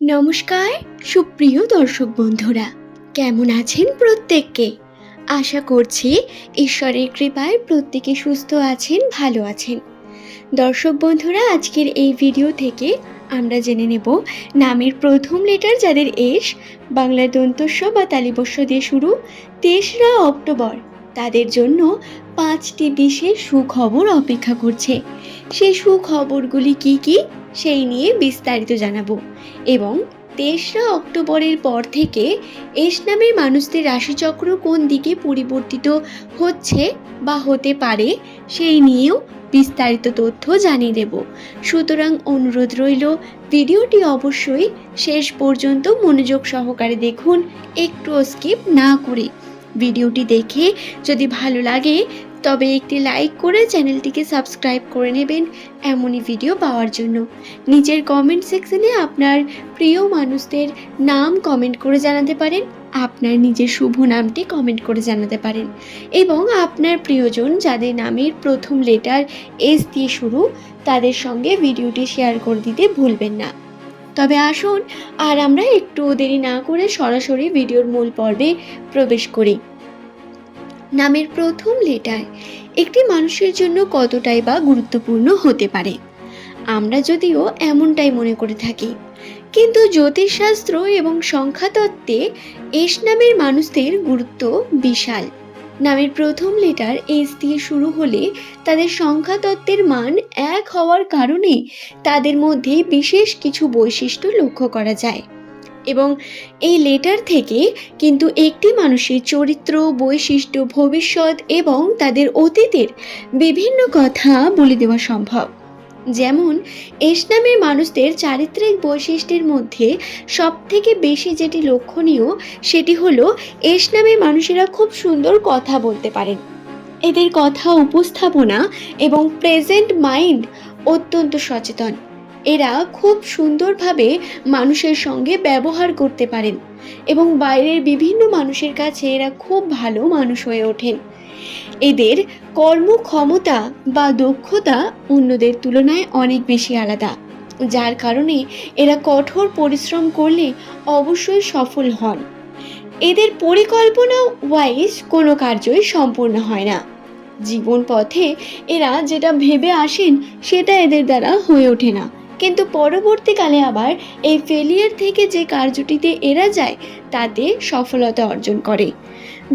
নমস্কার সুপ্রিয় দর্শক বন্ধুরা, কেমন আছেন প্রত্যেককে? আশা করছি ঈশ্বরের কৃপায় প্রত্যেকে সুস্থ আছেন, ভালো আছেন। দর্শক বন্ধুরা, আজকের এই ভিডিও থেকে আমরা জেনে নেব নামের প্রথম লেটার যাদের এস, বাংলার দন্তস্ব বা তালিবস্য দিয়ে শুরু, ৩রা অক্টোবর তাদের জন্য 5টি বিশেষ সুখবর অপেক্ষা করছে। সেই সুখবরগুলি কি কি সেই নিয়ে বিস্তারিত জানাবো এবং ৩রা অক্টোবরের পর থেকে এস নামের মানুষদের রাশিচক্র কোন দিকে পরিবর্তিত হচ্ছে বা হতে পারে সেই নিয়েও বিস্তারিত তথ্য জানিয়ে দেব। সুতরাং অনুরোধ রইল, ভিডিওটি অবশ্যই শেষ পর্যন্ত মনোযোগ সহকারে দেখুন, একটুও স্কিপ না করে। ভিডিওটি দেখে যদি ভালো লাগে তবে একটি লাইক করে চ্যানেলটিকে সাবস্ক্রাইব করে নেবেন এমনই ভিডিও পাওয়ার জন্য। নিচের কমেন্ট সেকশনে আপনার প্রিয় মানুষদের নাম কমেন্ট করে জানাতে পারেন, আপনার নিজের শুভ নামটি কমেন্ট করে জানাতে পারেন এবং আপনার প্রিয়জন যাদের নামের প্রথম লেটার এস দিয়ে শুরু তাদের সঙ্গে ভিডিওটি শেয়ার করে দিতে ভুলবেন না। তবে আসুন আর আমরা একটু দেরি না করে সরাসরি ভিডিওর মূল পর্বে প্রবেশ করি। নামের প্রথম লেটার একটি মানুষের জন্য কতটাই বা গুরুত্বপূর্ণ হতে পারে, আমরা যদিও এমনটাই মনে করে থাকি, কিন্তু জ্যোতিষশাস্ত্র এবং সংখ্যাতত্ত্বে এস নামের মানুষদের গুরুত্ব বিশাল। নামের প্রথম লেটার এস দিয়ে শুরু হলে তাদের সংখ্যাতত্ত্বের মান 1 হওয়ার কারণে তাদের মধ্যে বিশেষ কিছু বৈশিষ্ট্য লক্ষ্য করা যায় এবং এই লেটার থেকে কিন্তু একটি মানুষের চরিত্র, বৈশিষ্ট্য, ভবিষ্যৎ এবং তাদের অতীতের বিভিন্ন কথা বলে দেওয়া সম্ভব। যেমন এস নামের মানুষদের চারিত্রিক বৈশিষ্ট্যের মধ্যে সবথেকে বেশি যেটি লক্ষণীয় সেটি হলো এস নামের মানুষেরা খুব সুন্দর কথা বলতে পারেন। এদের কথা উপস্থাপনা এবং প্রেজেন্ট মাইন্ড অত্যন্ত সচেতন। এরা খুব সুন্দরভাবে মানুষের সঙ্গে ব্যবহার করতে পারেন এবং বাইরের বিভিন্ন মানুষের কাছে এরা খুব ভালো মানুষ হয়ে ওঠেন। এদের কর্মক্ষমতা বা দক্ষতা অন্যদের তুলনায় অনেক বেশি আলাদা, যার কারণে এরা কঠোর পরিশ্রম করলে অবশ্যই সফল হন। এদের পরিকল্পনা ওয়াইজ কোনো কার্যই সম্পূর্ণ হয় না। জীবন পথে এরা যেটা ভেবে আসেন সেটা এদের দ্বারা হয়ে ওঠে না, কিন্তু পরবর্তীকালে আবার এই ফেলিয়ার থেকে যে কার্যটিতে এরা যায় তাতে সফলতা অর্জন করে।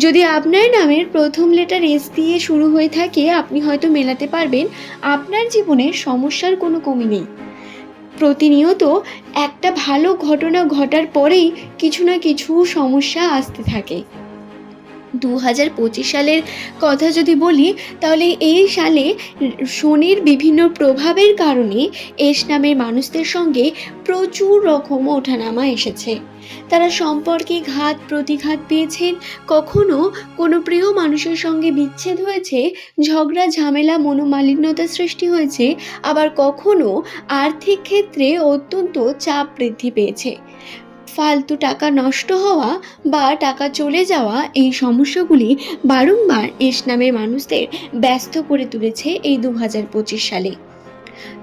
যদি আপনার নামের প্রথম লেটার এস দিয়ে শুরু হয়ে থাকে, আপনি হয়তো মেলাতে পারবেন আপনার জীবনে সমস্যার কোনো কমি নেই। প্রতিনিয়ত একটা ভালো ঘটনা ঘটার পরেই কিছু না কিছু সমস্যা আসতে থাকে। 2025 সালের কথা যদি বলি তাহলে এই সালে শনির বিভিন্ন প্রভাবের কারণে এস নামের মানুষদের সঙ্গে প্রচুর রকম ওঠানামা এসেছে। তারা সম্পর্কে ঘাত প্রতিঘাত পেয়েছেন, কখনো কোনো প্রিয় মানুষের সঙ্গে বিচ্ছেদ হয়েছে, ঝগড়া ঝামেলা মনোমালিন্যতা সৃষ্টি হয়েছে, আবার কখনো আর্থিক ক্ষেত্রে অত্যন্ত চাপ বৃদ্ধি পেয়েছে। ফালতু টাকা নষ্ট হওয়া বা টাকা চলে যাওয়া, এই সমস্যাগুলি বারংবার এস নামের মানুষদের ব্যস্ত করে তুলেছে এই 2025 সালে।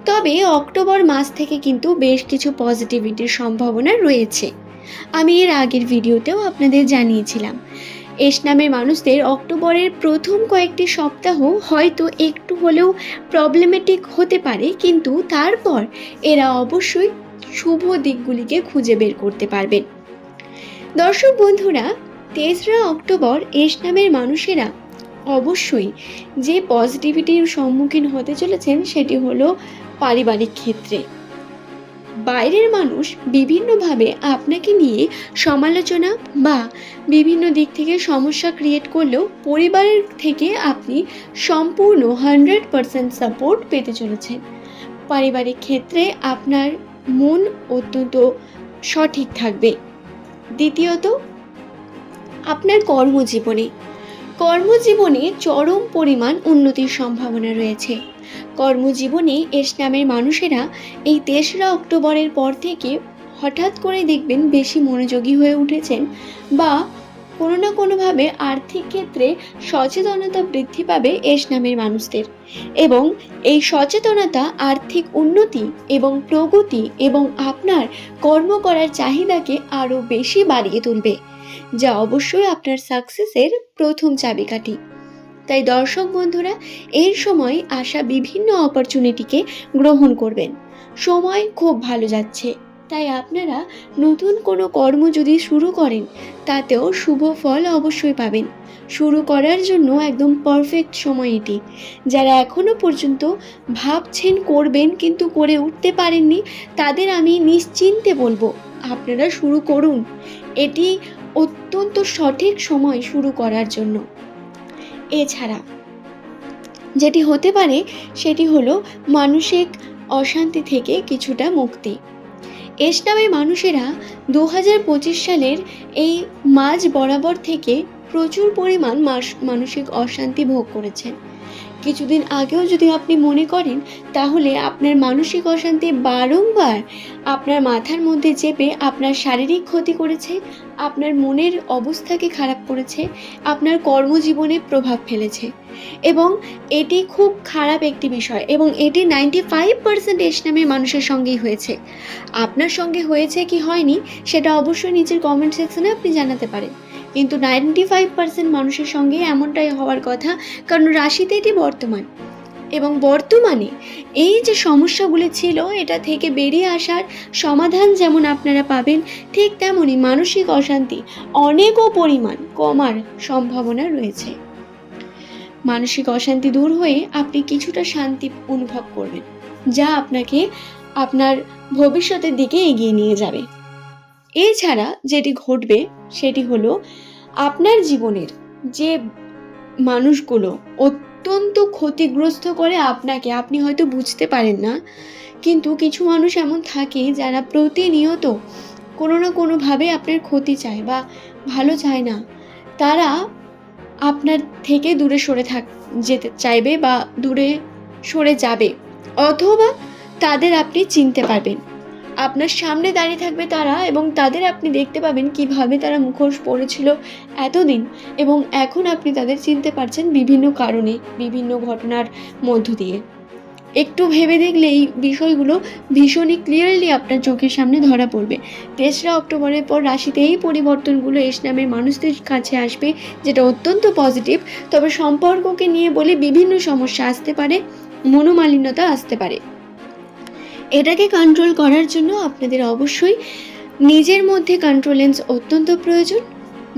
তবে অক্টোবর মাস থেকে কিন্তু বেশ কিছু পজিটিভিটির সম্ভাবনা রয়েছে। আমি এর আগের ভিডিওতেও আপনাদের জানিয়েছিলাম, এস নামের মানুষদের অক্টোবরের প্রথম কয়েকটি সপ্তাহ হয়তো একটু হলেও প্রবলেমেটিক হতে পারে, কিন্তু তারপর এরা অবশ্যই শুভ দিকগুলিকে খুঁজে বের করতে পারবেন। দর্শক বন্ধুরা, 3রা অক্টোবর এস নামের মানুষেরা অবশ্যই যে পজিটিভিটির সম্মুখীন হতে চলেছেন সেটি হলো পারিবারিক ক্ষেত্রে। বাইরের মানুষ বিভিন্নভাবে আপনাকে নিয়ে সমালোচনা বা বিভিন্ন দিক থেকে সমস্যা ক্রিয়েট করলেও পরিবারের থেকে আপনি সম্পূর্ণ 100% সাপোর্ট পেতে চলেছেন। পারিবারিক ক্ষেত্রে আপনার মন অত্যন্ত সঠিক থাকবে। দ্বিতীয়ত, আপনার কর্মজীবনে চরম পরিমাণ উন্নতির সম্ভাবনা রয়েছে। কর্মজীবনে এস নামের মানুষেরা এই 3রা অক্টোবরের পর থেকে হঠাৎ করে দেখবেন বেশি মনোযোগী হয়ে উঠেছেন বা কোনো না কোনোভাবে আর্থিক ক্ষেত্রে সচেতনতা বৃদ্ধি পাবে এস নামের মানুষদের, এবং এই সচেতনতা আর্থিক উন্নতি এবং প্রগতি এবং আপনার কর্ম করার চাহিদাকে আরও বেশি বাড়িয়ে তুলবে, যা অবশ্যই আপনার সাকসেসের প্রথম চাবিকাঠি। তাই দর্শক বন্ধুরা, এর সময় আসা বিভিন্ন অপরচুনিটিকে গ্রহণ করবেন। সময় খুব ভালো যাচ্ছে, তাই আপনারা নতুন কোনো কর্ম যদি শুরু করেন তাতেও শুভ ফল অবশ্যই পাবেন। শুরু করার জন্য একদম পারফেক্ট সময় এটি। যারা এখনও পর্যন্ত ভাবছেন করবেন কিন্তু করে উঠতে পারেননি, তাদের আমি নিশ্চিন্তে বলবো আপনারা শুরু করুন। এটি অত্যন্ত সঠিক সময় শুরু করার জন্য। এছাড়া যেটি হতে পারে সেটি হলো মানসিক অশান্তি থেকে কিছুটা মুক্তি। এস নামের মানুষেরা 2025 সালের এই মাঝ বরাবর থেকে প্রচুর পরিমাণ মানসিক অশান্তি ভোগ করেছেন। কিছুদিন আগেও যদি আপনি মনে করেন, তাহলে আপনার মানসিক অশান্তি বারংবার আপনার মাথার মধ্যে চেপে আপনার শারীরিক ক্ষতি করেছে, আপনার মনের অবস্থাকে খারাপ করেছে, আপনার কর্মজীবনে প্রভাব ফেলেছে, এবং এটি খুব খারাপ একটি বিষয়, এবং এটি 95% এস নামের মানুষের সঙ্গেই হয়েছে। আপনার সঙ্গে হয়েছে কি হয়নি সেটা অবশ্যই নিচের কমেন্ট সেকশনে আপনি জানাতে পারেন, কিন্তু 95% মানুষের সঙ্গে এমনটাই হওয়ার কথা, কারণ রাশিতে এটি বর্তমান, এবং বর্তমানে এই যে সমস্যাগুলি ছিল এটা থেকে বেরিয়ে আসার সমাধান যেমন আপনারা পাবেন, ঠিক তেমনই মানসিক অশান্তি অনেকও পরিমাণ কমার সম্ভাবনা রয়েছে। মানসিক অশান্তি দূর হয়ে আপনি কিছুটা শান্তি অনুভব করবেন, যা আপনাকে আপনার ভবিষ্যতের দিকে এগিয়ে নিয়ে যাবে। এছাড়া যেটি ঘটবে সেটি হলো আপনার জীবনের যে মানুষগুলো অত্যন্ত ক্ষতিগ্রস্ত করে আপনাকে, আপনি হয়তো বুঝতে পারেন না, কিন্তু কিছু মানুষ এমন থাকে যারা প্রতিনিয়ত কোনো না কোনোভাবে আপনার ক্ষতি চায় বা ভালো চায় না। তারা আপনার থেকে দূরে সরে যেতে চাইবে বা দূরে সরে যাবে, অথবা তাদের আপনি চিনতে পারবেন। আপনার সামনে দাঁড়িয়ে থাকবে তারা, এবং তাদের আপনি দেখতে পাবেন কিভাবে তারা মুখোশ পড়েছিল এতদিন, এবং এখন আপনি তাদের চিনতে পারছেন বিভিন্ন কারণে, বিভিন্ন ঘটনার মধ্য দিয়ে। একটু ভেবে দেখলে এই বিষয়গুলো ভীষণই ক্লিয়ারলি আপনার চোখের সামনে ধরা পড়বে। 3রা অক্টোবরের পর রাশিতে এই পরিবর্তনগুলো এস নামের মানুষদের কাছে আসবে, যেটা অত্যন্ত পজিটিভ। তবে সম্পর্ককে নিয়ে বলে বিভিন্ন সমস্যা আসতে পারে, মনোমালিন্যতা আসতে পারে। এটাকে কন্ট্রোল করার জন্য আপনাদের অবশ্যই নিজের মধ্যে কন্ট্রোলেন্স অত্যন্ত প্রয়োজন।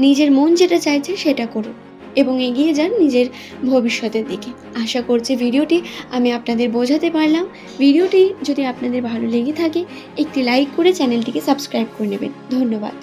নিজের মন যেটা চাইছে সেটা করুন এবং এগিয়ে যান নিজের ভবিষ্যতের দিকে। আশা করছি ভিডিওটি আমি আপনাদের বোঝাতে পারলাম। ভিডিওটি যদি আপনাদের ভালো লেগে থাকে, একটি লাইক করে চ্যানেলটিকে সাবস্ক্রাইব করে নেবেন। ধন্যবাদ।